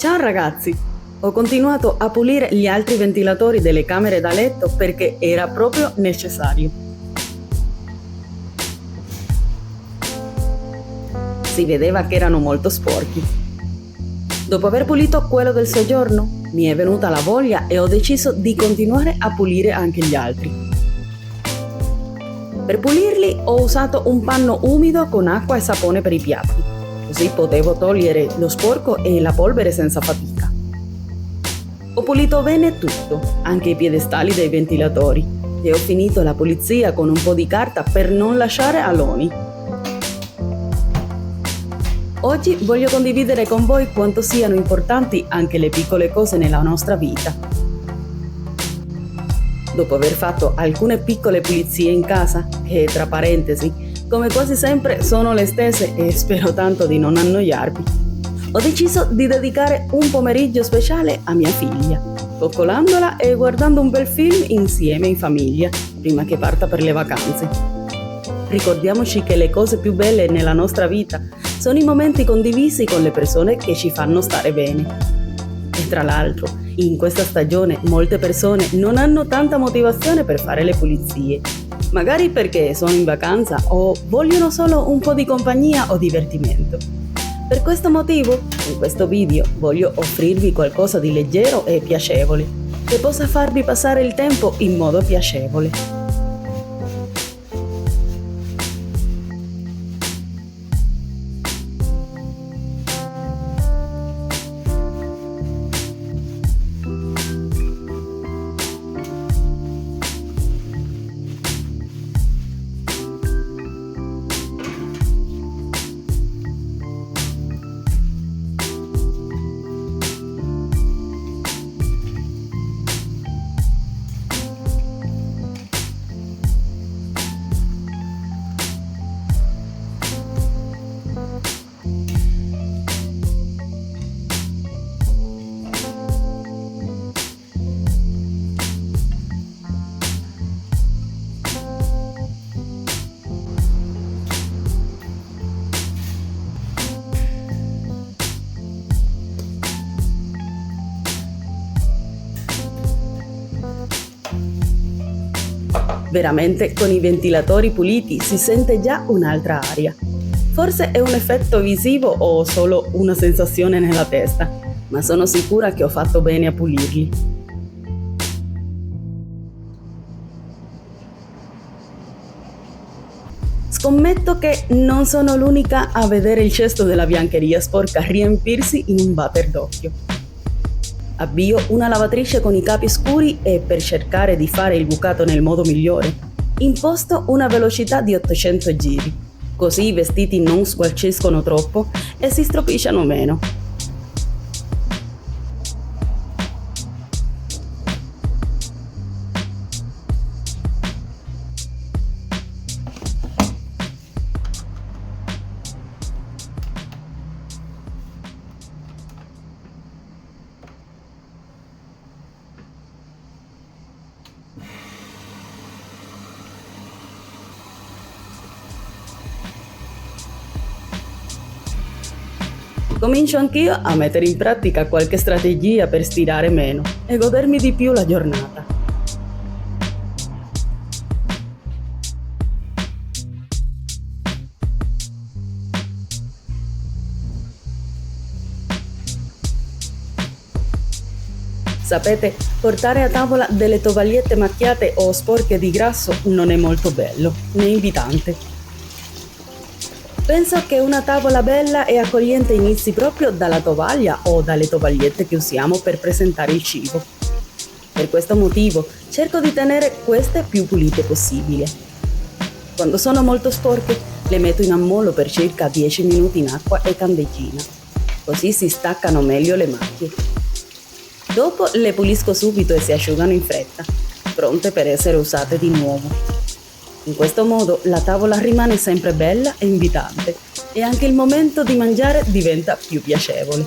Ciao ragazzi! Ho continuato a pulire gli altri ventilatori delle camere da letto perché era proprio necessario. Si vedeva che erano molto sporchi. Dopo aver pulito quello del soggiorno, mi è venuta la voglia e ho deciso di continuare a pulire anche gli altri. Per pulirli ho usato un panno umido con acqua e sapone per i piatti, così potevo togliere lo sporco e la polvere senza fatica. Ho pulito bene tutto, anche i piedistalli dei ventilatori, e ho finito la pulizia con un po' di carta per non lasciare aloni. Oggi voglio condividere con voi quanto siano importanti anche le piccole cose nella nostra vita. Dopo aver fatto alcune piccole pulizie in casa, che tra parentesi, come quasi sempre sono le stesse e spero tanto di non annoiarvi, ho deciso di dedicare un pomeriggio speciale a mia figlia, coccolandola e guardando un bel film insieme in famiglia, prima che parta per le vacanze. Ricordiamoci che le cose più belle nella nostra vita sono i momenti condivisi con le persone che ci fanno stare bene. E tra l'altro, in questa stagione molte persone non hanno tanta motivazione per fare le pulizie, magari perché sono in vacanza o vogliono solo un po' di compagnia o divertimento. Per questo motivo, in questo video voglio offrirvi qualcosa di leggero e piacevole, che possa farvi passare il tempo in modo piacevole. Veramente con i ventilatori puliti si sente già un'altra aria. Forse è un effetto visivo o solo una sensazione nella testa, ma sono sicura che ho fatto bene a pulirli. Scommetto che non sono l'unica a vedere il cesto della biancheria sporca riempirsi in un batter d'occhio. Avvio una lavatrice con i capi scuri e, per cercare di fare il bucato nel modo migliore, imposto una velocità di 800 giri, così i vestiti non sgualciscono troppo e si stropicciano meno. Comincio anch'io a mettere in pratica qualche strategia per stirare meno e godermi di più la giornata. Sapete, portare a tavola delle tovagliette macchiate o sporche di grasso non è molto bello, né invitante. Penso che una tavola bella e accogliente inizi proprio dalla tovaglia o dalle tovagliette che usiamo per presentare il cibo. Per questo motivo cerco di tenere queste più pulite possibile. Quando sono molto sporche le metto in ammollo per circa 10 minuti in acqua e candeggina, così si staccano meglio le macchie. Dopo le pulisco subito e si asciugano in fretta, pronte per essere usate di nuovo. In questo modo la tavola rimane sempre bella e invitante e anche il momento di mangiare diventa più piacevole.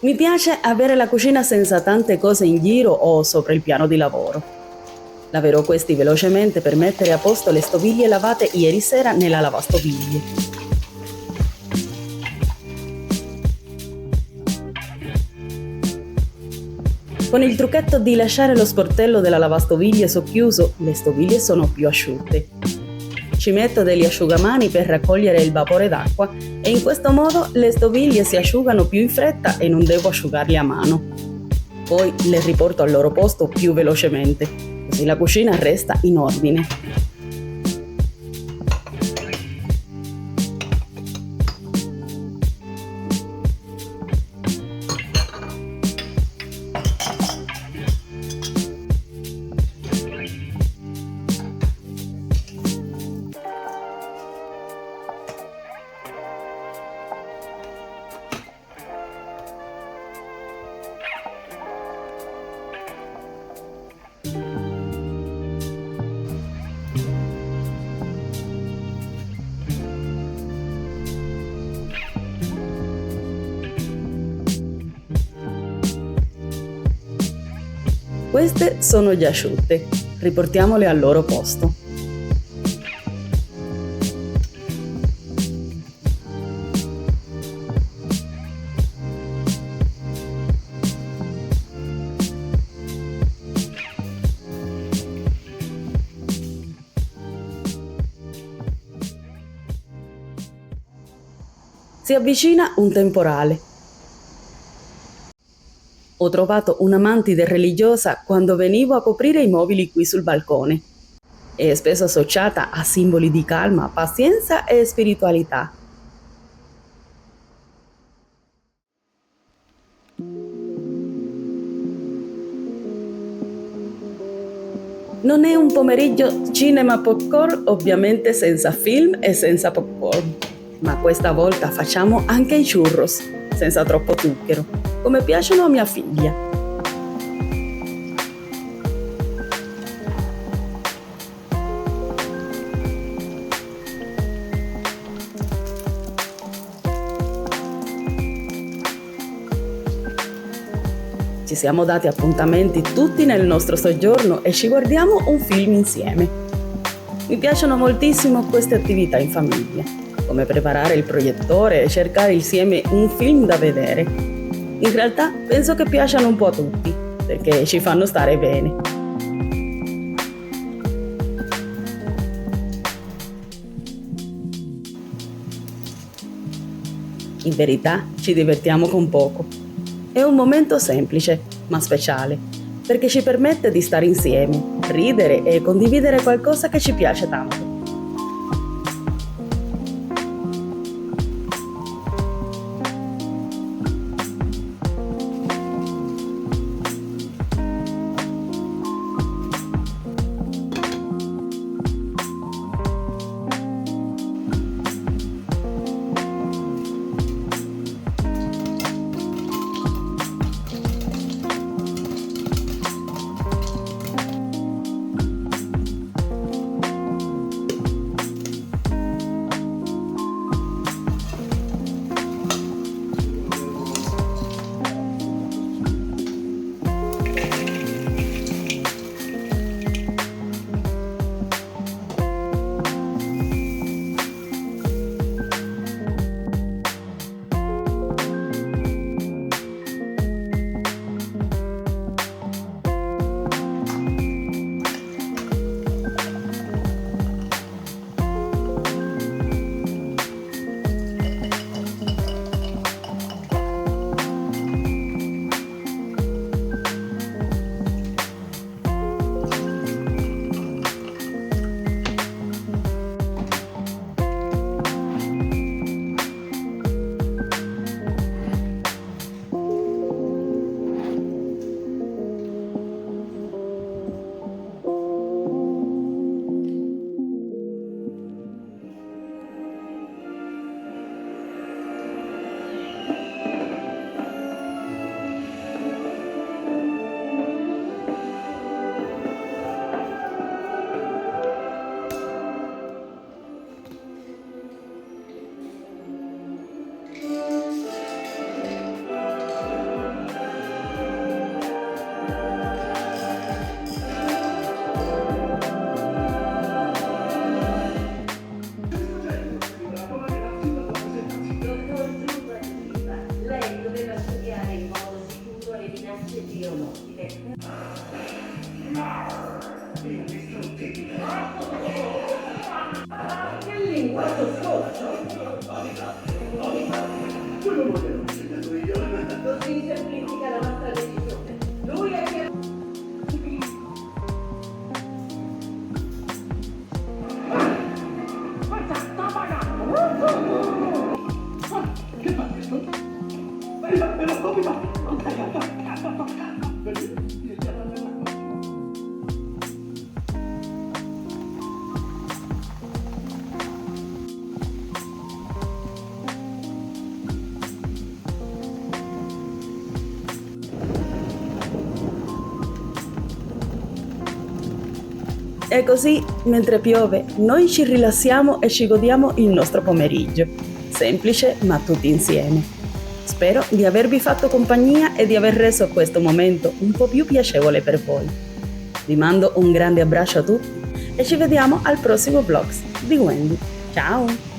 Mi piace avere la cucina senza tante cose in giro o sopra il piano di lavoro. Laverò questi velocemente per mettere a posto le stoviglie lavate ieri sera nella lavastoviglie. Con il trucchetto di lasciare lo sportello della lavastoviglie socchiuso, le stoviglie sono più asciutte. Ci metto degli asciugamani per raccogliere il vapore d'acqua e in questo modo le stoviglie si asciugano più in fretta e non devo asciugarle a mano. Poi le riporto al loro posto più velocemente, così la cucina resta in ordine. Queste sono già asciutte, riportiamole al loro posto. Si avvicina un temporale. Ho trovato una mantide religiosa quando venivo a coprire i mobili qui sul balcone. È spesso associata a simboli di calma, pazienza e spiritualità. Non è un pomeriggio cinema popcorn, ovviamente senza film e senza popcorn, ma questa volta facciamo anche i churros, senza troppo zucchero, come piacciono a mia figlia. Ci siamo dati appuntamenti tutti nel nostro soggiorno e ci guardiamo un film insieme. Mi piacciono moltissimo queste attività in famiglia, come preparare il proiettore e cercare insieme un film da vedere. In realtà penso che piacciono un po' a tutti, perché ci fanno stare bene. In verità ci divertiamo con poco. È un momento semplice, ma speciale, perché ci permette di stare insieme, ridere e condividere qualcosa che ci piace tanto. Così semplifica la nostra decisione. Lui è che... Che fa questo? E così, mentre piove, noi ci rilassiamo e ci godiamo il nostro pomeriggio. Semplice, ma tutti insieme. Spero di avervi fatto compagnia e di aver reso questo momento un po' più piacevole per voi. Vi mando un grande abbraccio a tutti e ci vediamo al prossimo vlog di Wendy. Ciao!